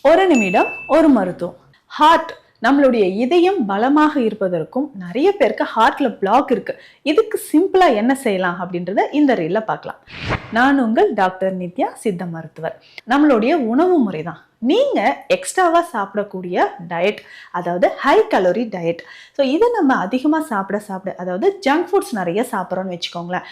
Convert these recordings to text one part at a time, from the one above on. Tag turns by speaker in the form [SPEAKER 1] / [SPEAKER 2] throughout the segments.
[SPEAKER 1] ஒரு நிமிடம் ஒரு மருத்துவம். ஹார்ட் நம்மளுடைய இதயம் பலமாக இருப்பதற்கும் நிறைய பேருக்கு ஹார்ட்ல பிளாக் இருக்கு. இதுக்கு சிம்பிளா என்ன செய்யலாம் அப்படின்றத இந்த ரீல்ல பார்க்கலாம். நான் உங்கள் டாக்டர் நித்யா, சித்த மருத்துவர். நம்மளுடைய உணவு முறை தான் நீங்க எக்ஸ்ட்ராவா சாப்பிடக்கூடிய டயட், அதாவது ஹை கலோரி டயட். ஸோ இதை நம்ம அதிகமாக சாப்பிட அதாவது ஜங்க் ஃபுட்ஸ் நிறைய சாப்பிட்றோன்னு வச்சுக்கோங்களேன்.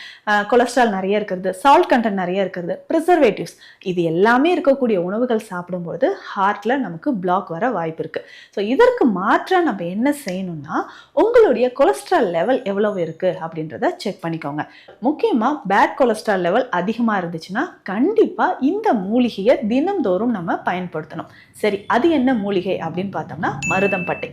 [SPEAKER 1] கொலஸ்ட்ரால் நிறைய இருக்கிறது, சால்ட் கண்டென்ட் நிறைய இருக்கிறது, ப்ரிசர்வேட்டிவ்ஸ், இது எல்லாமே இருக்கக்கூடிய உணவுகள் சாப்பிடும்போது ஹார்ட்ல நமக்கு பிளாக் வர வாய்ப்பு இருக்கு. ஸோ இதற்கு மாற்ற நம்ம என்ன செய்யணும்னா, உங்களுடைய கொலஸ்ட்ரால் லெவல் எவ்வளவு இருக்கு அப்படின்றத செக் பண்ணிக்கோங்க. முக்கியமா பேட் கொலஸ்ட்ரால் லெவல் அதிகமாக இருந்துச்சுன்னா கண்டிப்பா இந்த மூலிகையை தினம்தோறும் நம்ம பயன்படுத்தணும். சரி, அது என்ன மூலிகை அப்படின்னு பார்த்தோம்னா மருதம்பட்டை.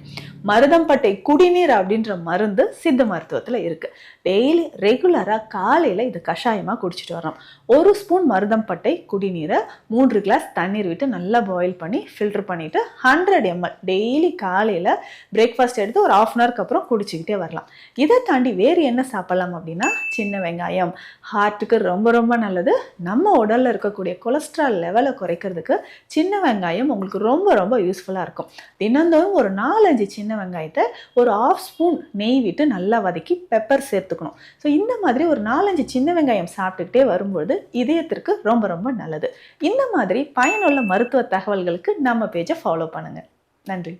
[SPEAKER 1] மருதம்பட்டை குடிநீர் அப்படின்ற மருந்து சித்த மருத்துவத்துல இருக்கு. டெய்லி ரெகுலரா காலையில இது கஷாயமா குடிச்சிட்டு வரணும். 1 ஸ்பூன் மருதம்பட்டை குடிநீரை 3 கிளாஸ் தண்ணீர் விட்டு நல்லா பாயில் பண்ணி ஃபில்டர் பண்ணிட்டு 100 ml டெய்லி காலையில பிரேக்ஃபாஸ்ட் எடுத்து ஒரு 1/2 hourக்கு அப்புறம் குடிச்சிக்கிட்டே வரலாம். இதை தாண்டி வேறு என்ன சாப்பிடலாம் அப்படின்னா, சின்ன வெங்காயம் ஹார்ட்டுக்கு ரொம்ப ரொம்ப நல்லது. நம்ம உடல்ல இருக்கக்கூடிய கொலஸ்ட்ரால் லெவலை குறைக்கிறதுக்கு சின்ன வெங்காயம் உங்களுக்கு ரொம்ப ரொம்ப யூஸ்ஃபுல்லாக இருக்கும். தினந்தோறும் ஒரு 4-5 சின்ன வெங்காயத்தை ஒரு 1/2 ஸ்பூன் நெய் விட்டு நல்லா வதக்கி பெப்பர் சேர்த்துக்கணும். ஸோ இந்த மாதிரி ஒரு 4-5 சின்ன வெங்காயம் சாப்பிட்டுக்கிட்டே வரும்பொழுது இதயத்திற்கு ரொம்ப ரொம்ப நல்லது. இந்த மாதிரி பயனுள்ள மருத்துவ தகவல்களுக்கு நம்ம பேஜை ஃபாலோ பண்ணுங்க. நன்றி.